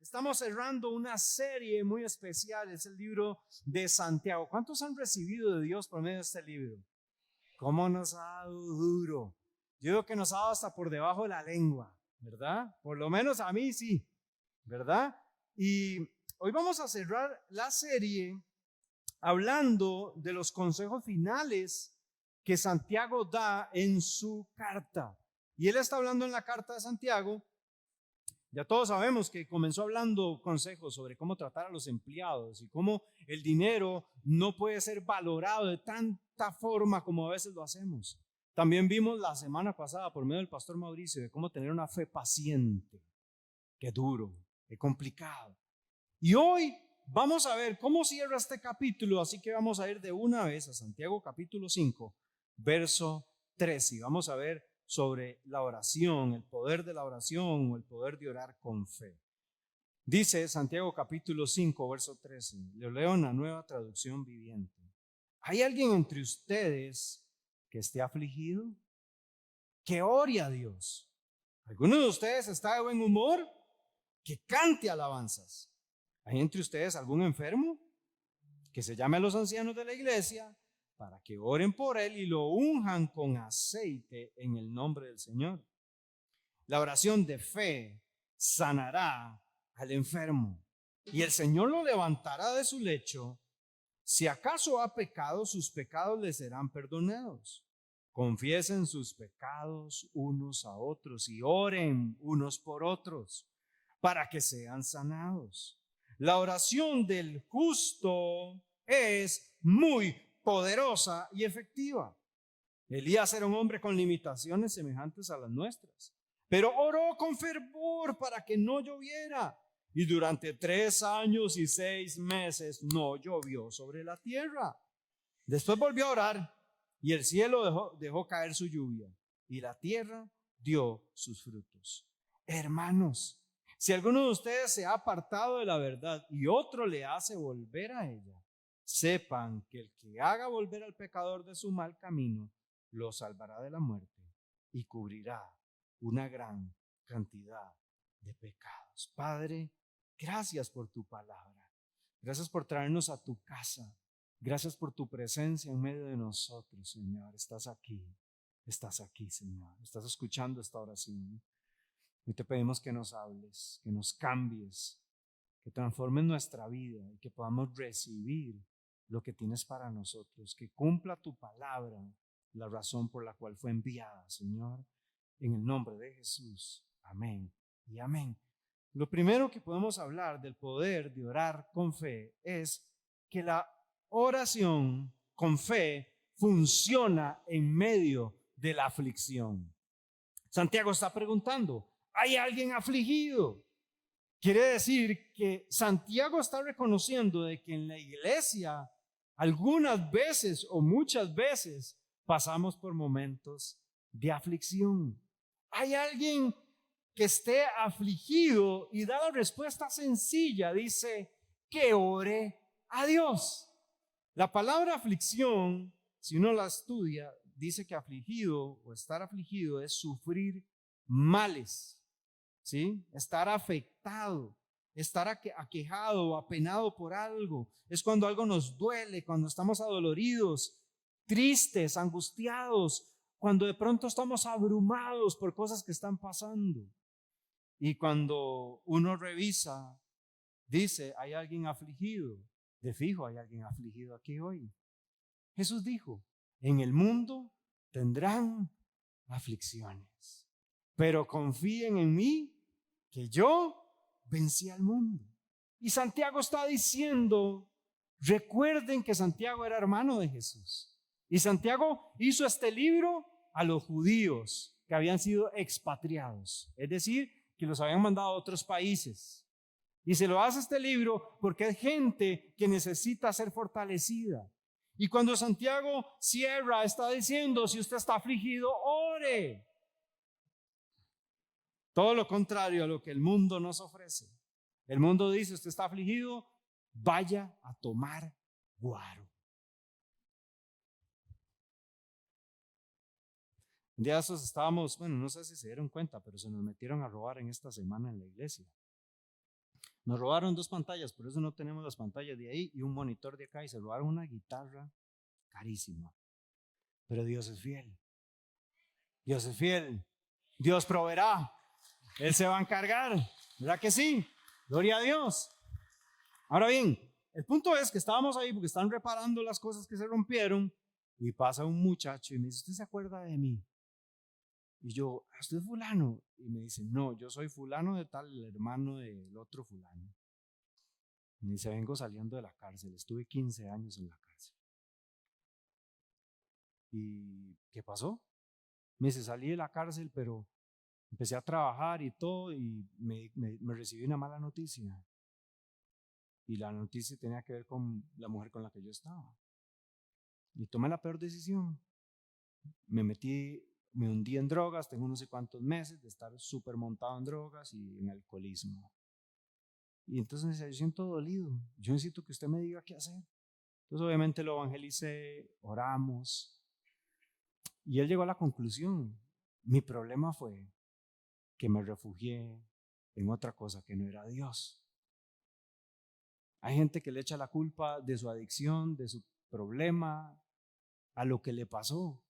Estamos cerrando una serie muy especial, es el libro de Santiago. ¿Cuántos han recibido de Dios por medio de este libro? ¿Cómo nos ha dado duro? Yo digo que nos ha dado hasta por debajo de la lengua, ¿verdad? Por lo menos a mí sí, ¿verdad? Y hoy vamos a cerrar la serie hablando de los consejos finales que Santiago da en su carta. Y él está hablando en la carta de Santiago. Ya todos sabemos que comenzó hablando consejos sobre cómo tratar a los empleados y cómo el dinero no puede ser valorado de tanta forma como a veces lo hacemos. También vimos la semana pasada por medio del pastor Mauricio de cómo tener una fe paciente. Qué duro, qué complicado. Y hoy vamos a ver cómo cierra este capítulo, así que vamos a ir de una vez a Santiago capítulo 5, verso 13. Y vamos a ver sobre la oración, el poder de la oración o el poder de orar con fe. Dice Santiago capítulo 5, verso 13. Lo leo en la Nueva Traducción Viviente. ¿Hay alguien entre ustedes que esté afligido? Que ore a Dios. ¿Alguno de ustedes está de buen humor? Que cante alabanzas. ¿Hay entre ustedes algún enfermo? Que se llame a los ancianos de la iglesia para que oren por él y lo unjan con aceite en el nombre del Señor. La oración de fe sanará al enfermo y el Señor lo levantará de su lecho. Si acaso ha pecado, sus pecados le serán perdonados. Confiesen sus pecados unos a otros y oren unos por otros para que sean sanados. La oración del justo es muy poderosa y efectiva. Elías era un hombre con limitaciones semejantes a las nuestras, pero oró con fervor para que no lloviera. Y durante 3 años y 6 meses no llovió sobre la tierra. Después volvió a orar y el cielo dejó caer su lluvia y la tierra dio sus frutos. Hermanos, si alguno de ustedes se ha apartado de la verdad y otro le hace volver a ella, sepan que el que haga volver al pecador de su mal camino, lo salvará de la muerte y cubrirá una gran cantidad de pecados. Padre, gracias por tu palabra. Gracias por traernos a tu casa. Gracias por tu presencia en medio de nosotros, Señor. Estás aquí, Señor. Estás escuchando esta oración. Y te pedimos que nos hables, que nos cambies, que transformes nuestra vida y que podamos recibir lo que tienes para nosotros, que cumpla tu palabra, la razón por la cual fue enviada, Señor, en el nombre de Jesús. Amén y amén. Lo primero que podemos hablar del poder de orar con fe es que la oración con fe funciona en medio de la aflicción. Santiago está preguntando, ¿hay alguien afligido? Quiere decir que Santiago está reconociendo de que en la iglesia algunas veces o muchas veces pasamos por momentos de aflicción. ¿Hay alguien que esté afligido? Y da la respuesta sencilla, dice que ore a Dios. La palabra aflicción, si uno la estudia, dice que afligido o estar afligido es sufrir males, ¿sí? Estar afectado, estar aquejado o apenado por algo. Es cuando algo nos duele, cuando estamos adoloridos, tristes, angustiados, cuando de pronto estamos abrumados por cosas que están pasando. Y cuando uno revisa, dice, hay alguien afligido. De fijo hay alguien afligido aquí hoy. Jesús dijo, en el mundo tendrán aflicciones, pero confíen en mí que yo vencí al mundo. Y Santiago está diciendo, recuerden que Santiago era hermano de Jesús. Y Santiago hizo este libro a los judíos que habían sido expatriados, es decir, que los habían mandado a otros países. Y se lo hace este libro porque es gente que necesita ser fortalecida. Y cuando Santiago cierra, está diciendo, si usted está afligido, ore. Todo lo contrario a lo que el mundo nos ofrece. El mundo dice, usted está afligido, vaya a tomar guaro. Un día de esos estábamos, no sé si se dieron cuenta, pero se nos metieron a robar en esta semana en la iglesia. Nos robaron 2 pantallas, por eso no tenemos las pantallas de ahí y un monitor de acá, y se robaron una guitarra carísima. Pero Dios es fiel. Dios es fiel. Dios proveerá. Él se va a encargar. ¿Verdad que sí? Gloria a Dios. Ahora bien, el punto es que estábamos ahí porque están reparando las cosas que se rompieron y pasa un muchacho y me dice, ¿usted se acuerda de mí? Y yo, ¿usted es fulano? Y me dice, no, yo soy fulano de tal, el hermano del otro fulano. Y me dice, vengo saliendo de la cárcel, estuve 15 años en la cárcel. ¿Y qué pasó? Me dice, salí de la cárcel, pero empecé a trabajar y todo, y me recibí una mala noticia. Y la noticia tenía que ver con la mujer con la que yo estaba. Y tomé la peor decisión. Me hundí en drogas, tengo no sé cuántos meses de estar súper montado en drogas y en alcoholismo. Y entonces me dice, yo siento dolido, yo necesito que usted me diga qué hacer. Entonces obviamente lo evangelicé, oramos. Y él llegó a la conclusión, mi problema fue que me refugié en otra cosa que no era Dios. Hay gente que le echa la culpa de su adicción, de su problema, a lo que le pasó.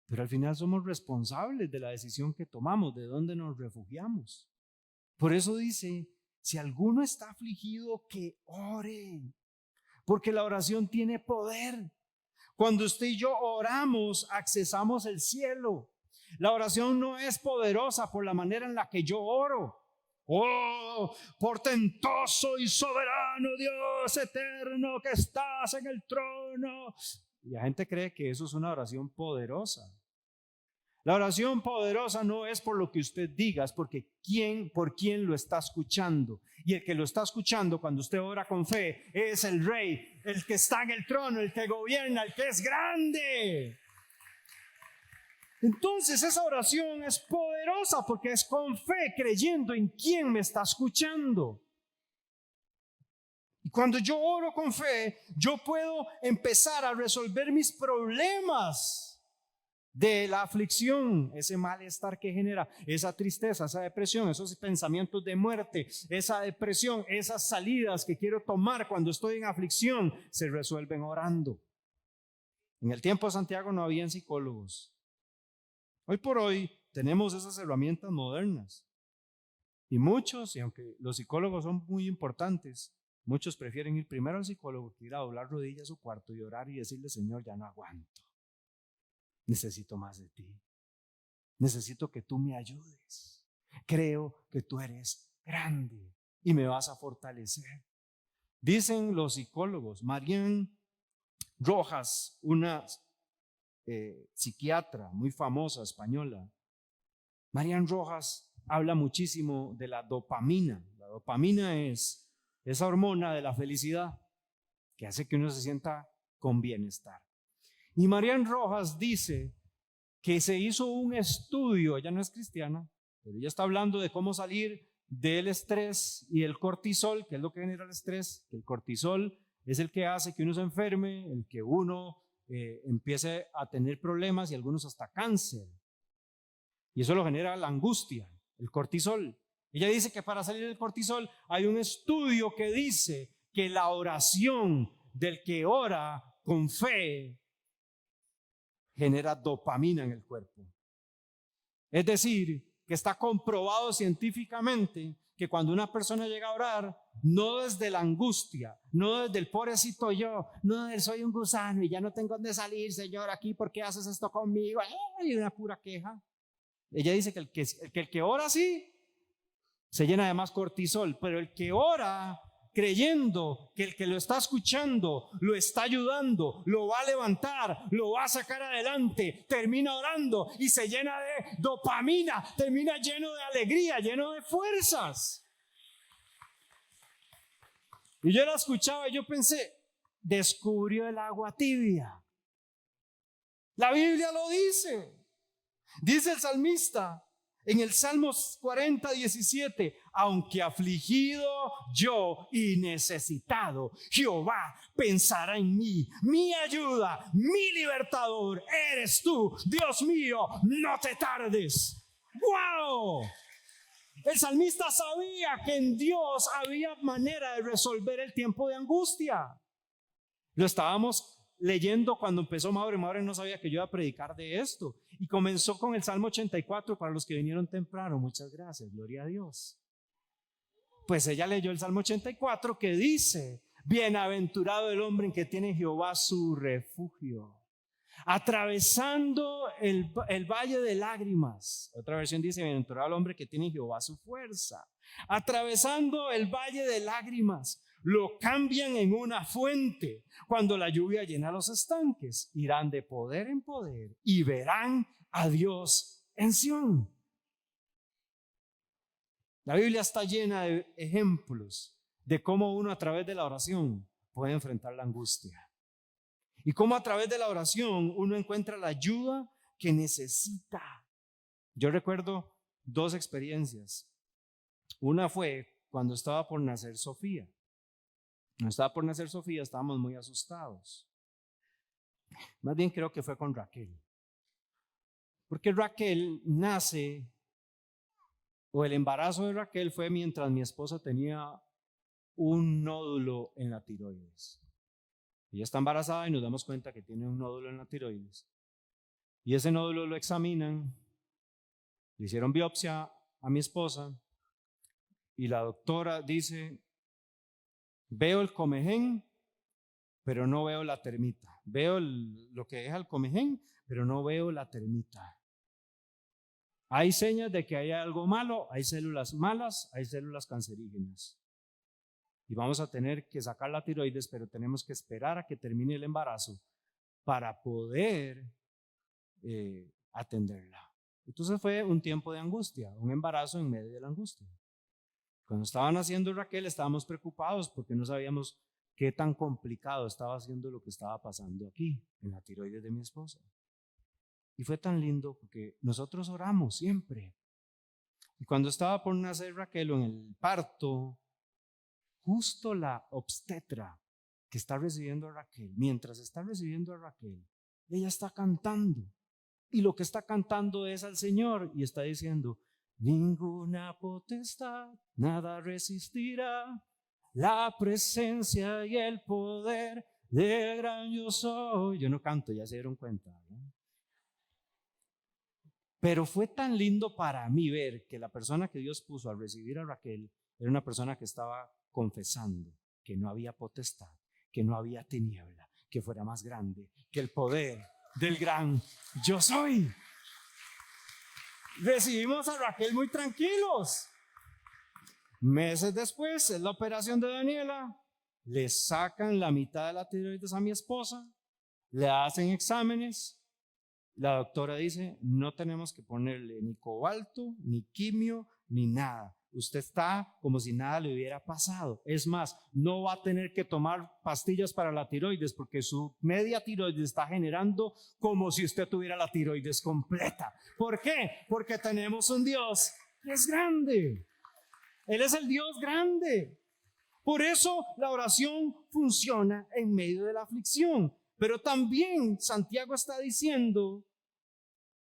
Pero al final somos responsables de la decisión que tomamos, de dónde nos refugiamos. Por eso dice, si alguno está afligido, que ore, porque la oración tiene poder. Cuando usted y yo oramos, accesamos el cielo. La oración no es poderosa por la manera en la que yo oro. Oh, portentoso y soberano Dios eterno que estás en el trono. Y la gente cree que eso es una oración poderosa. La oración poderosa no es por lo que usted diga, es porque por quién lo está escuchando. Y el que lo está escuchando cuando usted ora con fe es el Rey, el que está en el trono, el que gobierna, el que es grande. Entonces esa oración es poderosa porque es con fe, creyendo en quién me está escuchando. Y cuando yo oro con fe, yo puedo empezar a resolver mis problemas de la aflicción, ese malestar que genera, esa tristeza, esa depresión, esos pensamientos de muerte, esa depresión, esas salidas que quiero tomar cuando estoy en aflicción, se resuelven orando. En el tiempo de Santiago no habían psicólogos. Hoy por hoy tenemos esas herramientas modernas. Y muchos, y aunque los psicólogos son muy importantes, muchos prefieren ir primero al psicólogo que ir a doblar rodillas a su cuarto y orar y decirle, Señor, ya no aguanto. Necesito más de ti. Necesito que tú me ayudes. Creo que tú eres grande y me vas a fortalecer. Dicen los psicólogos, Marian Rojas, una psiquiatra muy famosa española, Marian Rojas habla muchísimo de la dopamina. La dopamina es esa hormona de la felicidad que hace que uno se sienta con bienestar. Y Marian Rojas dice que se hizo un estudio, ella no es cristiana, pero ella está hablando de cómo salir del estrés y del cortisol, que es lo que genera el estrés. El cortisol es el que hace que uno se enferme, el que uno empiece a tener problemas y algunos hasta cáncer. Y eso lo genera la angustia, el cortisol. Ella dice que para salir del cortisol hay un estudio que dice que la oración del que ora con fe genera dopamina en el cuerpo. Es decir, que está comprobado científicamente que cuando una persona llega a orar, no desde la angustia, no desde el pobrecito yo, no desde soy un gusano y ya no tengo dónde salir, Señor, aquí, ¿por qué haces esto conmigo? Y una pura queja. Ella dice que el que ora así se llena de más cortisol, pero el que ora creyendo que el que lo está escuchando lo está ayudando, lo va a levantar, lo va a sacar adelante, termina orando y se llena de dopamina, termina lleno de alegría, lleno de fuerzas. Y yo la escuchaba y yo pensé, descubrió el agua tibia. La Biblia lo dice. Dice el salmista en el Salmos 40:17, aunque afligido yo y necesitado, Jehová pensará en mí, mi ayuda, mi libertador, eres tú, Dios mío, no te tardes. ¡Wow! El salmista sabía que en Dios había manera de resolver el tiempo de angustia. Lo estábamos leyendo cuando empezó Maure. Maure no sabía que yo iba a predicar de esto. Y comenzó con el Salmo 84 para los que vinieron temprano. Muchas gracias, gloria a Dios. Pues ella leyó el Salmo 84 que dice: bienaventurado el hombre en que tiene en Jehová su refugio, atravesando el valle de lágrimas. Otra versión dice: bienaventurado el hombre que tiene en Jehová su fuerza. Atravesando el valle de lágrimas, lo cambian en una fuente. Cuando la lluvia llena los estanques, irán de poder en poder y verán a Dios en Sión. La Biblia está llena de ejemplos de cómo uno a través de la oración puede enfrentar la angustia. Y cómo a través de la oración uno encuentra la ayuda que necesita. Yo recuerdo dos experiencias. Una fue cuando estaba por nacer Sofía. Cuando estaba por nacer Sofía estábamos muy asustados. Más bien creo que fue con Raquel. Porque Raquel nace, o el embarazo de Raquel fue mientras mi esposa tenía un nódulo en la tiroides. Ella está embarazada y nos damos cuenta que tiene un nódulo en la tiroides. Y ese nódulo lo examinan, le hicieron biopsia a mi esposa y la doctora dice: veo el comején, pero no veo la termita. Veo lo que deja el comején, pero no veo la termita. Hay señas de que hay algo malo, hay células malas, hay células cancerígenas. Y vamos a tener que sacar la tiroides, pero tenemos que esperar a que termine el embarazo para poder atenderla. Entonces fue un tiempo de angustia, un embarazo en medio de la angustia. Cuando estaban haciendo Raquel estábamos preocupados porque no sabíamos qué tan complicado estaba haciendo lo que estaba pasando aquí, en la tiroides de mi esposa. Y fue tan lindo porque nosotros oramos siempre. Y cuando estaba por nacer Raquel, en el parto, justo la obstetra que está recibiendo a Raquel, mientras está recibiendo a Raquel, ella está cantando. Y lo que está cantando es al Señor y está diciendo: ninguna potestad, nada resistirá la presencia y el poder del gran yo soy. Yo no canto, ya se dieron cuenta, ¿no? Pero fue tan lindo para mí ver que la persona que Dios puso al recibir a Raquel era una persona que estaba confesando que no había potestad, que no había tiniebla, que fuera más grande que el poder del gran yo soy. Recibimos a Raquel muy tranquilos. Meses después, es la operación de Daniela, le sacan la mitad de la tiroides a mi esposa, le hacen exámenes. La doctora dice: no tenemos que ponerle ni cobalto, ni quimio, ni nada. Usted está como si nada le hubiera pasado. Es más, no va a tener que tomar pastillas para la tiroides porque su media tiroides está generando como si usted tuviera la tiroides completa. ¿Por qué? Porque tenemos un Dios que es grande. Él es el Dios grande. Por eso la oración funciona en medio de la aflicción. Pero también Santiago está diciendo: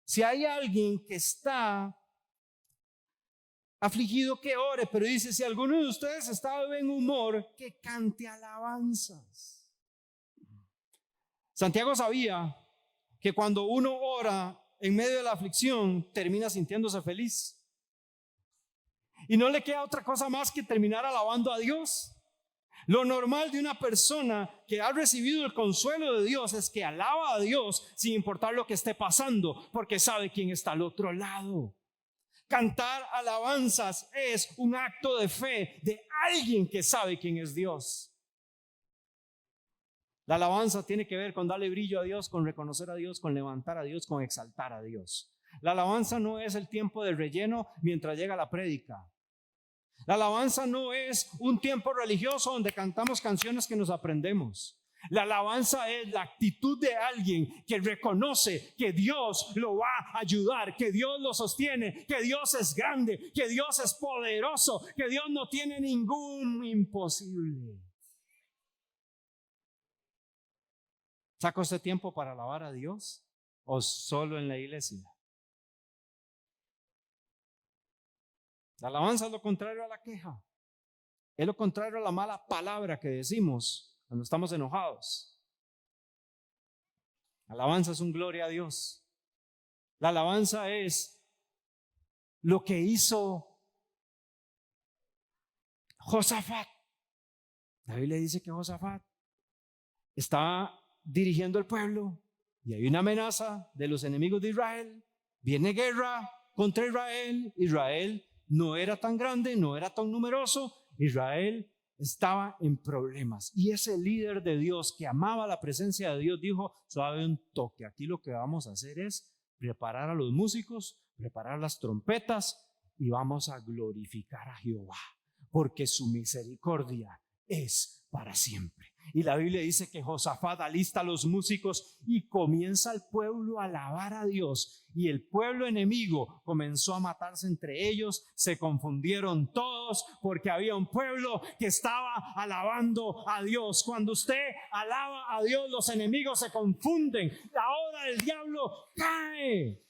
si hay alguien que está afligido, que ore. Pero dice: si alguno de ustedes está de buen humor, que cante alabanzas. Santiago sabía que cuando uno ora en medio de la aflicción, termina sintiéndose feliz. Y no le queda otra cosa más que terminar alabando a Dios. Lo normal de una persona que ha recibido el consuelo de Dios es que alaba a Dios sin importar lo que esté pasando, porque sabe quién está al otro lado. Cantar alabanzas es un acto de fe de alguien que sabe quién es Dios. La alabanza tiene que ver con darle brillo a Dios, con reconocer a Dios, con levantar a Dios, con exaltar a Dios. La alabanza no es el tiempo de relleno mientras llega la prédica. La alabanza no es un tiempo religioso donde cantamos canciones que nos aprendemos. La alabanza es la actitud de alguien que reconoce que Dios lo va a ayudar, que Dios lo sostiene, que Dios es grande, que Dios es poderoso, que Dios no tiene ningún imposible. ¿Saca usted tiempo para alabar a Dios o solo en la iglesia? La alabanza es lo contrario a la queja. Es lo contrario a la mala palabra que decimos cuando estamos enojados. La alabanza es un gloria a Dios. La alabanza es lo que hizo Josafat. La Biblia dice que Josafat estaba dirigiendo el pueblo y hay una amenaza de los enemigos de Israel. Viene guerra contra Israel. Israel no era tan grande, no era tan numeroso. Israel estaba en problemas. Y ese líder de Dios que amaba la presencia de Dios dijo: suave un toque, aquí lo que vamos a hacer es preparar a los músicos, preparar las trompetas y vamos a glorificar a Jehová, porque su misericordia es para siempre. Y la Biblia dice que Josafat alista a los músicos y comienza el pueblo a alabar a Dios. Y el pueblo enemigo comenzó a matarse entre ellos. Se confundieron todos porque había un pueblo que estaba alabando a Dios. Cuando usted alaba a Dios, los enemigos se confunden. La obra del diablo cae.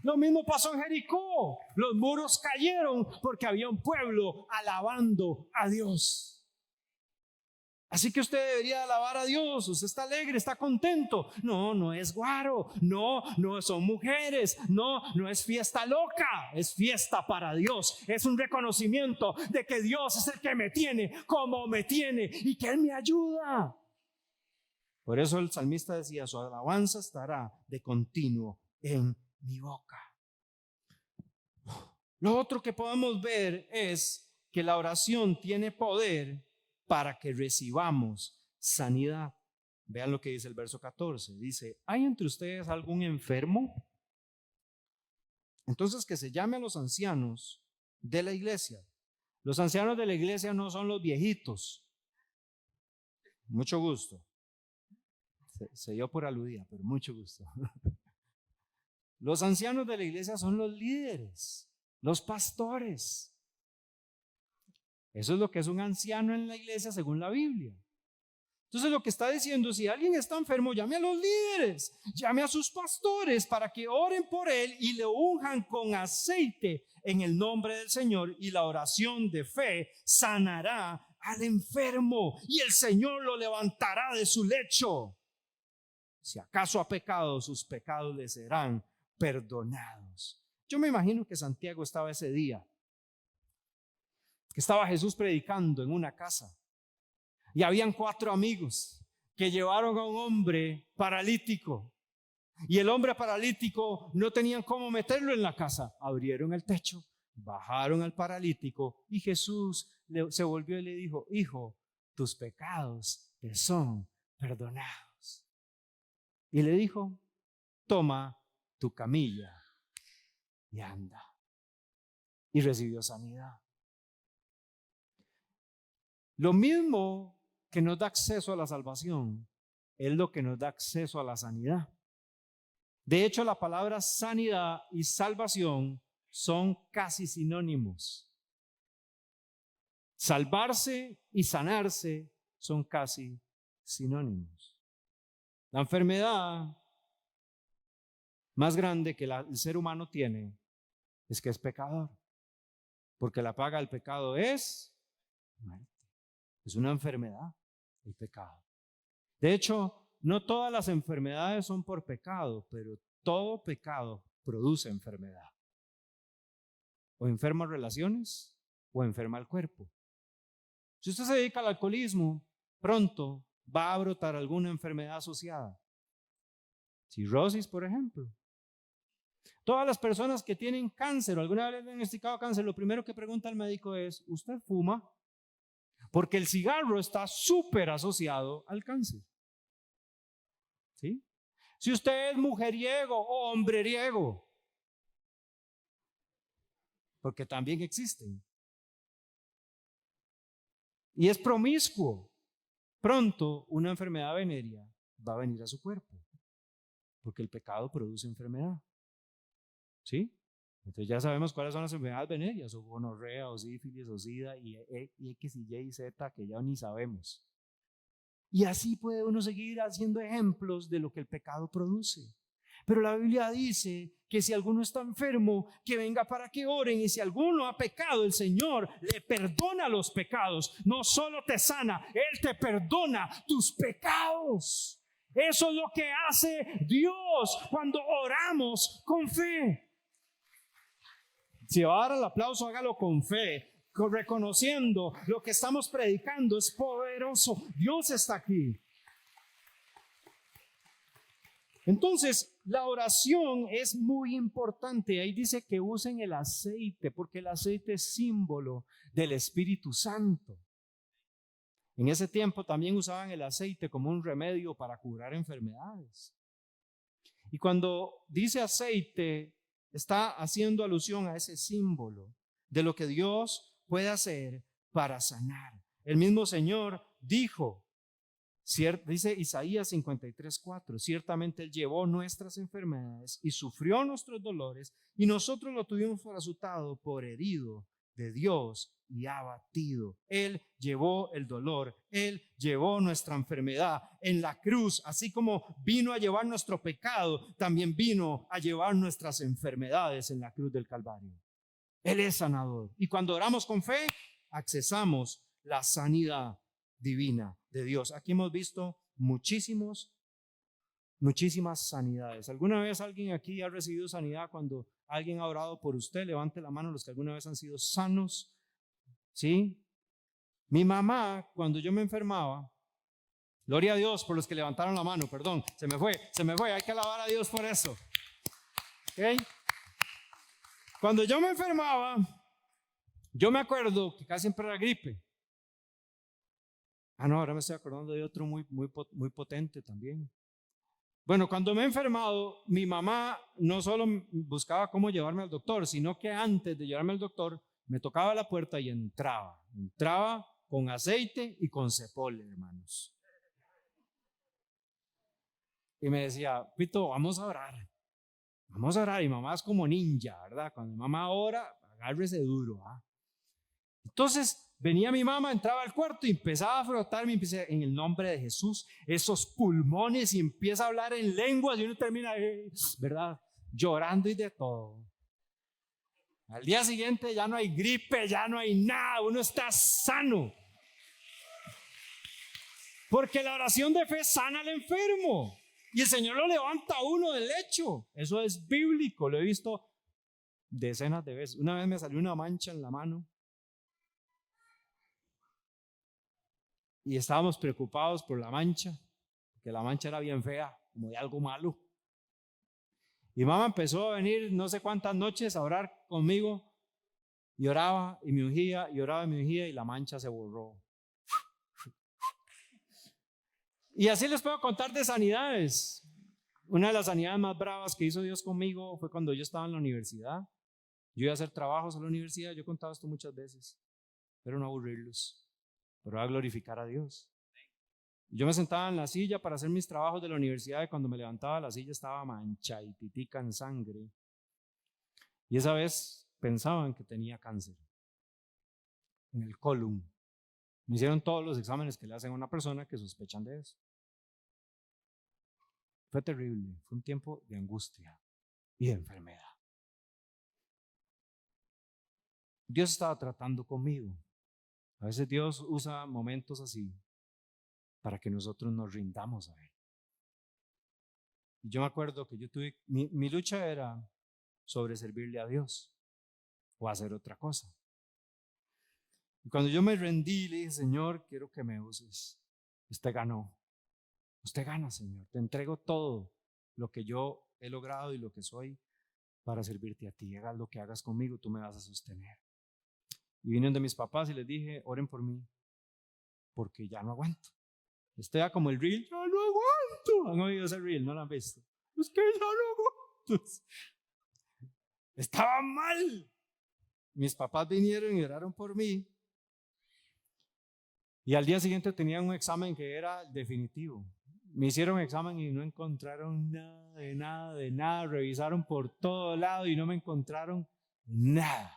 Lo mismo pasó en Jericó. Los muros cayeron porque había un pueblo alabando a Dios. Así que usted debería alabar a Dios. Usted está alegre, está contento. No, no es guaro. No, no son mujeres. No, no es fiesta loca. Es fiesta para Dios. Es un reconocimiento de que Dios es el que me tiene como me tiene y que Él me ayuda. Por eso el salmista decía: su alabanza estará de continuo en mi boca. Lo otro que podemos ver es que la oración tiene poder para que recibamos sanidad. Vean lo que dice el verso 14. Dice: ¿hay entre ustedes algún enfermo? Entonces que se llame a los ancianos de la iglesia. Los ancianos de la iglesia no son los viejitos. Mucho gusto. Se dio por aludida, pero mucho gusto. Los ancianos de la iglesia son los líderes, los pastores. Eso es lo que es un anciano en la iglesia según la Biblia. Entonces lo que está diciendo: si alguien está enfermo, llame a los líderes, llame a sus pastores para que oren por él y le unjan con aceite en el nombre del Señor, y la oración de fe sanará al enfermo y el Señor lo levantará de su lecho. Si acaso ha pecado, sus pecados le serán perdonados. Yo me imagino que Santiago estaba ese día, que estaba Jesús predicando en una casa, y habían 4 amigos que llevaron a un hombre paralítico, y el hombre paralítico no tenían cómo meterlo en la casa. Abrieron el techo, bajaron al paralítico, y Jesús se volvió y le dijo: hijo, tus pecados te son perdonados. Y le dijo: toma tu camilla y anda. Y recibió sanidad. Lo mismo que nos da acceso a la salvación es lo que nos da acceso a la sanidad. De hecho, la palabra sanidad y salvación son casi sinónimos. Salvarse y sanarse son casi sinónimos. La enfermedad más grande que el ser humano tiene es que es pecador, porque la paga del pecado es muerte. Es una enfermedad, el pecado. De hecho, no todas las enfermedades son por pecado, pero todo pecado produce enfermedad. O enferma relaciones o enferma el cuerpo. Si usted se dedica al alcoholismo, pronto va a brotar alguna enfermedad asociada. Cirrosis, por ejemplo. Todas las personas que tienen cáncer o alguna vez han diagnosticado cáncer, lo primero que pregunta el médico es: ¿usted fuma? Porque el cigarro está súper asociado al cáncer. ¿Sí? Si usted es mujeriego o hombreriego, porque también existen, y es promiscuo, pronto una enfermedad venérea va a venir a su cuerpo, porque el pecado produce enfermedad. ¿Sí? Entonces ya sabemos cuáles son las enfermedades venéreas: o gonorrea, o sífilis, o sida, y X y Y y Z, que ya ni sabemos. Y así puede uno seguir haciendo ejemplos de lo que el pecado produce. Pero la Biblia dice que si alguno está enfermo, que venga para que oren. Y si alguno ha pecado, el Señor le perdona los pecados. No solo te sana, Él te perdona tus pecados. Eso es lo que hace Dios cuando oramos con fe. Si va a dar el aplauso, hágalo con fe, reconociendo lo que estamos predicando es poderoso. Dios está aquí. Entonces, la oración es muy importante. Ahí dice que usen el aceite, porque el aceite es símbolo del Espíritu Santo. En ese tiempo también usaban el aceite como un remedio para curar enfermedades. Y cuando dice aceite, está haciendo alusión a ese símbolo de lo que Dios puede hacer para sanar. El mismo Señor dijo, dice Isaías 53:4, ciertamente Él llevó nuestras enfermedades y sufrió nuestros dolores, y nosotros lo tuvimos por azotado, por herido de Dios y abatido. Él llevó el dolor, Él llevó nuestra enfermedad en la cruz. Así como vino a llevar nuestro pecado, también vino a llevar nuestras enfermedades en la cruz del Calvario. Él es sanador. Y cuando oramos con fe, accesamos la sanidad divina de Dios. Aquí hemos visto muchísimas sanidades. ¿Alguna vez alguien aquí ha recibido sanidad cuando alguien ha orado por usted? Levante la mano los que alguna vez han sido sanos. ¿Sí? Mi mamá, cuando yo me enfermaba, gloria a Dios por los que levantaron la mano, perdón, se me fue, hay que alabar a Dios por eso. ¿Okay? Cuando yo me enfermaba, yo me acuerdo que casi siempre era gripe. No, ahora me estoy acordando de otro muy potente también. Bueno, cuando me he enfermado, mi mamá no solo buscaba cómo llevarme al doctor, sino que antes de llevarme al doctor, me tocaba la puerta y entraba con aceite y con cepol, hermanos. Y me decía, Pito, vamos a orar. Y mamá es como ninja, ¿verdad? Cuando mi mamá ora, agárrese duro. Entonces venía mi mamá, entraba al cuarto y empezaba a frotarme, en el nombre de Jesús, esos pulmones, y empieza a hablar en lenguas y uno termina, ¿verdad? Llorando y de todo. Al día siguiente ya no hay gripe, ya no hay nada, uno está sano. Porque la oración de fe sana al enfermo y el Señor lo levanta a uno del lecho. Eso es bíblico, lo he visto decenas de veces. Una vez me salió una mancha en la mano y estábamos preocupados por la mancha, porque la mancha era bien fea, como de algo malo. Y mamá empezó a venir no sé cuántas noches a orar conmigo y oraba y me ungía y oraba y me ungía y la mancha se borró. Y así les puedo contar de sanidades. Una de las sanidades más bravas que hizo Dios conmigo fue cuando yo estaba en la universidad. Yo iba a hacer trabajos en la universidad, yo he contado esto muchas veces, pero no aburrirlos, pero a glorificar a Dios. Yo me sentaba en la silla para hacer mis trabajos de la universidad y cuando me levantaba la silla estaba manchaditica en sangre. Y esa vez pensaban que tenía cáncer en el colon. Me hicieron todos los exámenes que le hacen a una persona que sospechan de eso. Fue terrible, fue un tiempo de angustia y de enfermedad. Dios estaba tratando conmigo. A veces Dios usa momentos así para que nosotros nos rindamos a Él. Y yo me acuerdo que mi lucha era sobre servirle a Dios o hacer otra cosa. Y cuando yo me rendí, le dije, Señor, quiero que me uses. Usted ganó. Usted gana, Señor. Te entrego todo lo que yo he logrado y lo que soy para servirte a ti. Hagas lo que hagas conmigo, tú me vas a sostener. Y vine de mis papás y les dije, oren por mí, porque ya no aguanto. Estoy ya como el reel, ya no aguanto. ¿Han oído ese reel? ¿No lo han visto? Es que ya no aguanto. Estaba mal. Mis papás vinieron y oraron por mí. Y al día siguiente tenía un examen que era definitivo. Me hicieron examen y no encontraron nada de nada. Revisaron por todo lado y no me encontraron nada.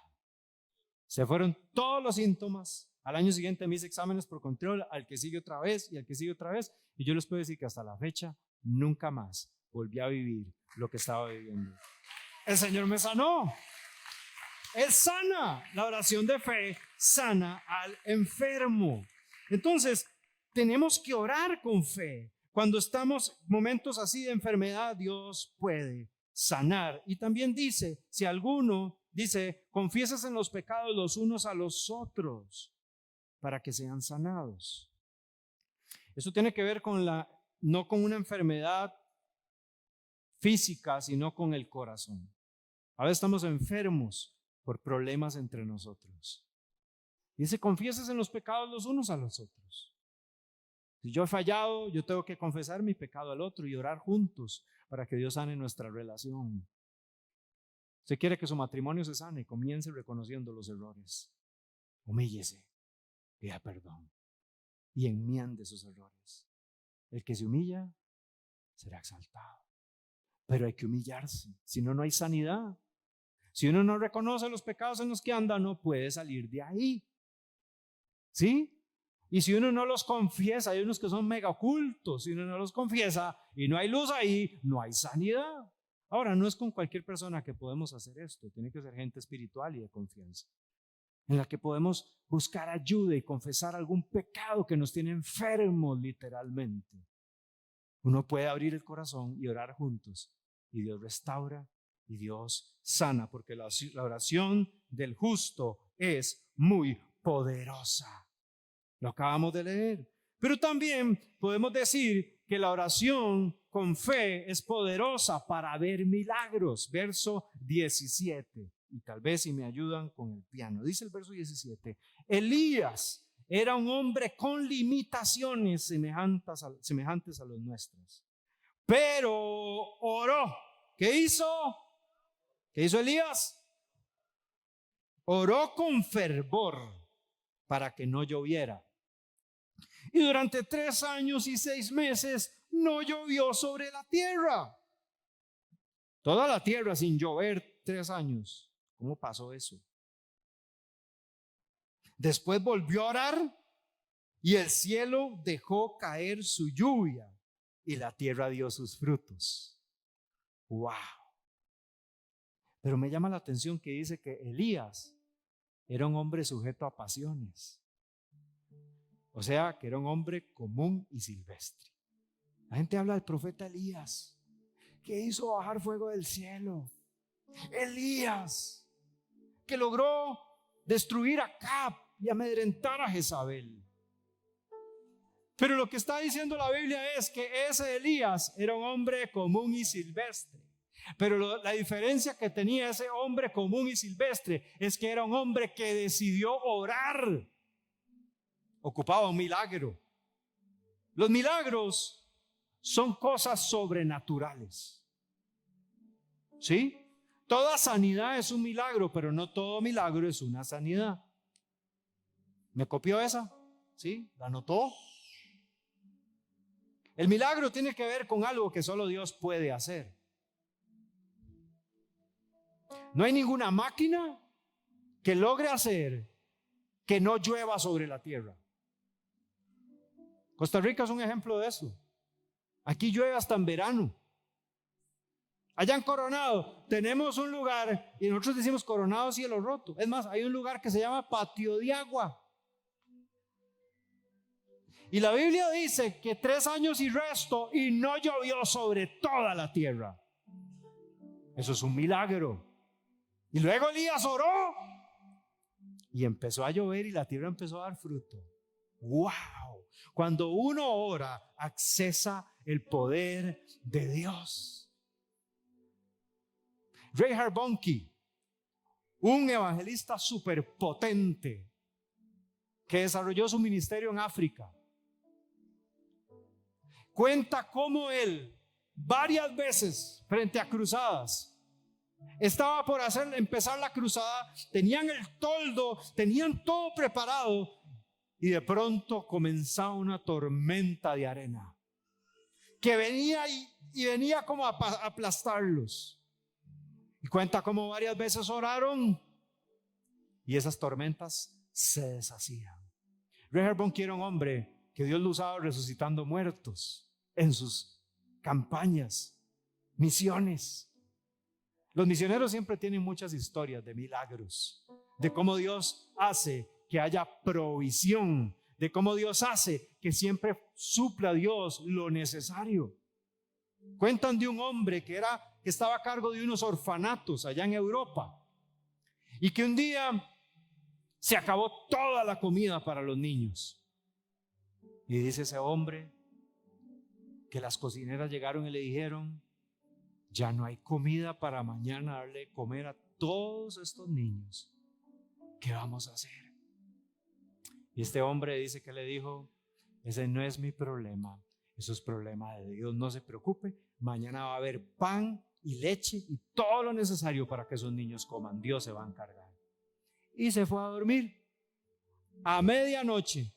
Se fueron todos los síntomas. Al año siguiente mis exámenes por control, al que sigue otra vez y al que sigue otra vez. Y yo les puedo decir que hasta la fecha nunca más volví a vivir lo que estaba viviendo. El Señor me sanó. Él sana. La oración de fe sana al enfermo. Entonces, tenemos que orar con fe. Cuando estamos en momentos así de enfermedad, Dios puede sanar. Y también dice, si alguno dice, confiesas en los pecados los unos a los otros para que sean sanados. Eso tiene que ver con no con una enfermedad física, sino con el corazón. A veces estamos enfermos por problemas entre nosotros. Dice, confiesas en los pecados los unos a los otros. Si yo he fallado, yo tengo que confesar mi pecado al otro y orar juntos para que Dios sane nuestra relación. Usted quiere que su matrimonio se sane, comience reconociendo los errores. Humíllese, pida perdón y enmiende sus errores. El que se humilla será exaltado. Pero hay que humillarse, si no, no hay sanidad. Si uno no reconoce los pecados en los que anda, no puede salir de ahí. ¿Sí? Y si uno no los confiesa, hay unos que son mega ocultos, si uno no los confiesa y no hay luz ahí, no hay sanidad. Ahora, no es con cualquier persona que podemos hacer esto, tiene que ser gente espiritual y de confianza, en la que podemos buscar ayuda y confesar algún pecado que nos tiene enfermos literalmente. Uno puede abrir el corazón y orar juntos y Dios restaura y Dios sana, porque la oración del justo es muy poderosa. Lo acabamos de leer. Pero también podemos decir que la oración con fe es poderosa para ver milagros. Verso 17. Y tal vez si me ayudan con el piano. Dice el verso 17. Elías era un hombre con limitaciones semejantes a los nuestros. Pero oró. ¿Qué hizo? ¿Qué hizo Elías? Oró con fervor para que no lloviera. Y durante 3 años y 6 meses no llovió sobre la tierra. Toda la tierra sin llover 3 años. ¿Cómo pasó eso? Después volvió a orar y el cielo dejó caer su lluvia y la tierra dio sus frutos. ¡Wow! Pero me llama la atención que dice que Elías era un hombre sujeto a pasiones. O sea, que era un hombre común y silvestre. La gente habla del profeta Elías, que hizo bajar fuego del cielo. Elías, que logró destruir a Acab y amedrentar a Jezabel. Pero lo que está diciendo la Biblia es que ese Elías era un hombre común y silvestre. Pero la diferencia que tenía ese hombre común y silvestre es que era un hombre que decidió orar. Ocupaba un milagro. Los milagros son cosas sobrenaturales. ¿Sí? Toda sanidad es un milagro, pero no todo milagro es una sanidad. ¿Me copió esa? ¿Sí? ¿La notó? El milagro tiene que ver con algo que solo Dios puede hacer. No hay ninguna máquina que logre hacer que no llueva sobre la tierra. Costa Rica es un ejemplo de eso. Aquí llueve hasta en verano. Allá en Coronado tenemos un lugar, y nosotros decimos Coronado Cielo Roto. Es más, hay un lugar que se llama Patio de Agua. Y la Biblia dice que 3 años y resto y no llovió sobre toda la tierra. Eso es un milagro. Y luego Elías oró y empezó a llover y la tierra empezó a dar fruto. ¡Wow! Cuando uno ora, accesa el poder de Dios. Reinhard Bonnke, un evangelista superpotente que desarrolló su ministerio en África, cuenta cómo él varias veces frente a cruzadas estaba por empezar la cruzada, tenían el toldo, tenían todo preparado y de pronto comenzaba una tormenta de arena que venía y venía como a aplastarlos. Y cuenta cómo varias veces oraron y esas tormentas se deshacían. Reinhard Bonnke era un hombre que Dios lo usaba resucitando muertos en sus campañas, misiones. Los misioneros siempre tienen muchas historias de milagros, de cómo Dios hace que haya provisión, de cómo Dios hace que siempre supla Dios lo necesario. Cuentan de un hombre que estaba a cargo de unos orfanatos allá en Europa y que un día se acabó toda la comida para los niños. Y dice ese hombre que las cocineras llegaron y le dijeron: ya no hay comida para mañana darle de comer a todos estos niños. ¿Qué vamos a hacer? Y este hombre dice que le dijo: ese no es mi problema, eso es problema de Dios, no se preocupe, mañana va a haber pan y leche y todo lo necesario para que esos niños coman, Dios se va a encargar. Y se fue a dormir. A medianoche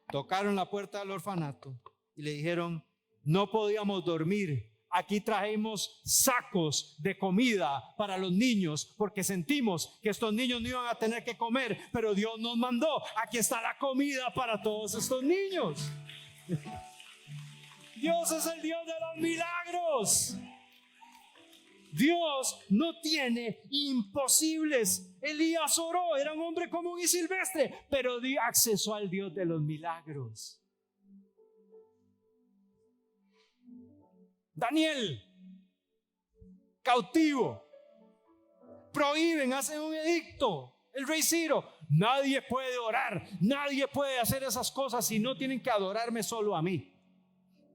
tocaron la puerta del orfanato y le dijeron: no podíamos dormir. Aquí trajimos sacos de comida para los niños porque sentimos que estos niños no iban a tener que comer, pero Dios nos mandó. Aquí está la comida para todos estos niños. Dios es el Dios de los milagros. Dios no tiene imposibles. Elías oró, era un hombre común y silvestre, pero dio acceso al Dios de los milagros. Daniel, cautivo, prohíben, hacen un edicto. El rey Ciro: nadie puede orar, nadie puede hacer esas cosas si no tienen que adorarme solo a mí.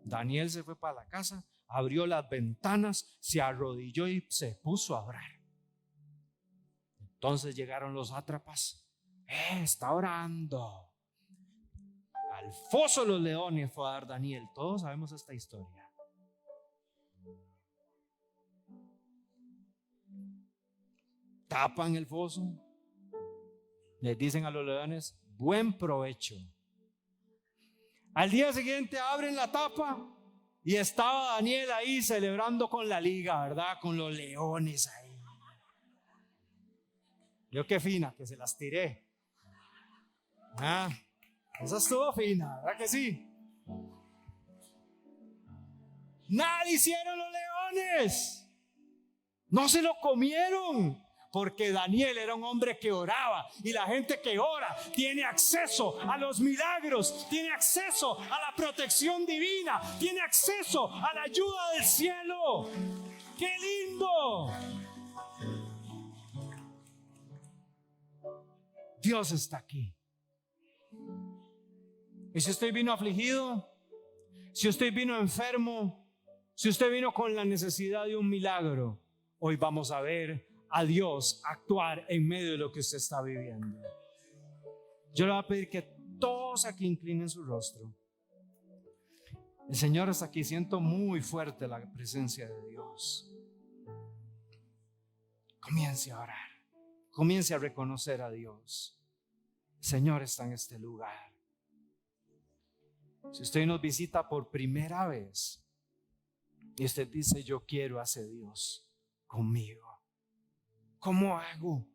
Daniel se fue para la casa, abrió las ventanas, se arrodilló y se puso a orar. Entonces llegaron los sátrapas. Está orando. Al foso de los leones fue a dar Daniel. Todos sabemos esta historia. Tapan el foso, les dicen a los leones: buen provecho. Al día siguiente abren la tapa y estaba Daniel ahí celebrando con la liga, ¿verdad? Con los leones ahí. Yo qué fina, que se las tiré. Esa estuvo fina, ¿verdad que sí? Nada hicieron los leones. No se lo comieron. Porque Daniel era un hombre que oraba, y la gente que ora tiene acceso a los milagros, tiene acceso a la protección divina, tiene acceso a la ayuda del cielo. ¡Qué lindo! Dios está aquí. Y si usted vino afligido, si usted vino enfermo, si usted vino con la necesidad de un milagro, hoy vamos a ver a Dios actuar en medio de lo que usted está viviendo. Yo le voy a pedir que todos aquí inclinen su rostro. El Señor está aquí. Siento muy fuerte la presencia de Dios. Comience a orar. Comience a reconocer a Dios. El Señor está en este lugar. Si usted nos visita por primera vez y usted dice: yo quiero a ese Dios conmigo, ¿cómo hago?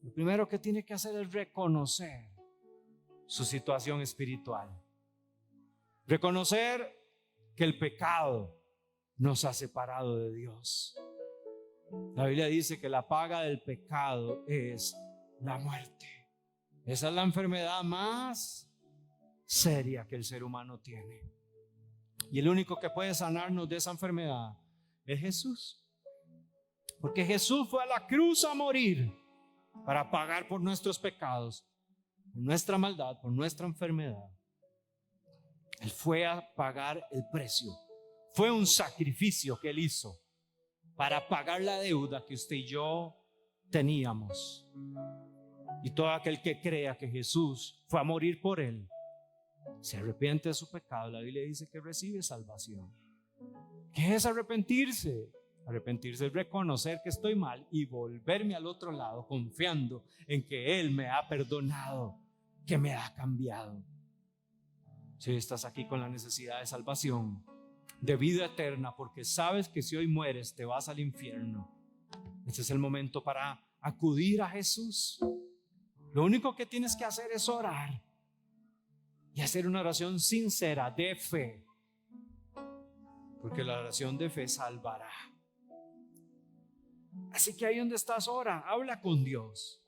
Lo primero que tiene que hacer es reconocer su situación espiritual. Reconocer que el pecado nos ha separado de Dios. La Biblia dice que la paga del pecado es la muerte. Esa es la enfermedad más seria que el ser humano tiene. Y el único que puede sanarnos de esa enfermedad es Jesús. Porque Jesús fue a la cruz a morir para pagar por nuestros pecados, por nuestra maldad, por nuestra enfermedad. Él fue a pagar el precio. Fue un sacrificio que Él hizo para pagar la deuda que usted y yo teníamos. Y todo aquel que crea que Jesús fue a morir por él, se arrepiente de su pecado, la Biblia dice que recibe salvación. ¿Qué es arrepentirse? Arrepentirse es reconocer que estoy mal y volverme al otro lado confiando en que Él me ha perdonado, que me ha cambiado. Si estás aquí con la necesidad de salvación, de vida eterna, porque sabes que si hoy mueres te vas al infierno, este es el momento para acudir a Jesús. Lo único que tienes que hacer es orar y hacer una oración sincera de fe, porque la oración de fe salvará. Así que ahí donde estás, ora, habla con Dios.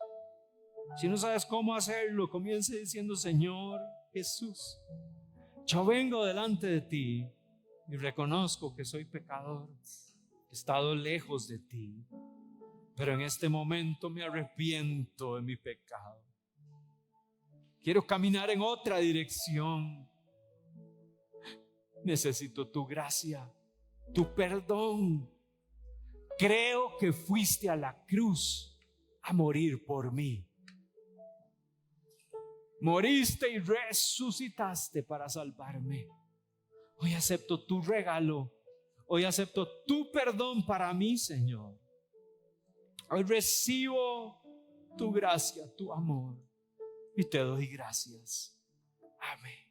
Si no sabes cómo hacerlo, comience diciendo: Señor Jesús, yo vengo delante de ti y reconozco que soy pecador, he estado lejos de ti, pero en este momento me arrepiento de mi pecado. Quiero caminar en otra dirección. Necesito tu gracia, tu perdón. Creo que fuiste a la cruz a morir por mí. Moriste y resucitaste para salvarme. Hoy acepto tu regalo. Hoy acepto tu perdón para mí, Señor. Hoy recibo tu gracia, tu amor, y te doy gracias. Amén.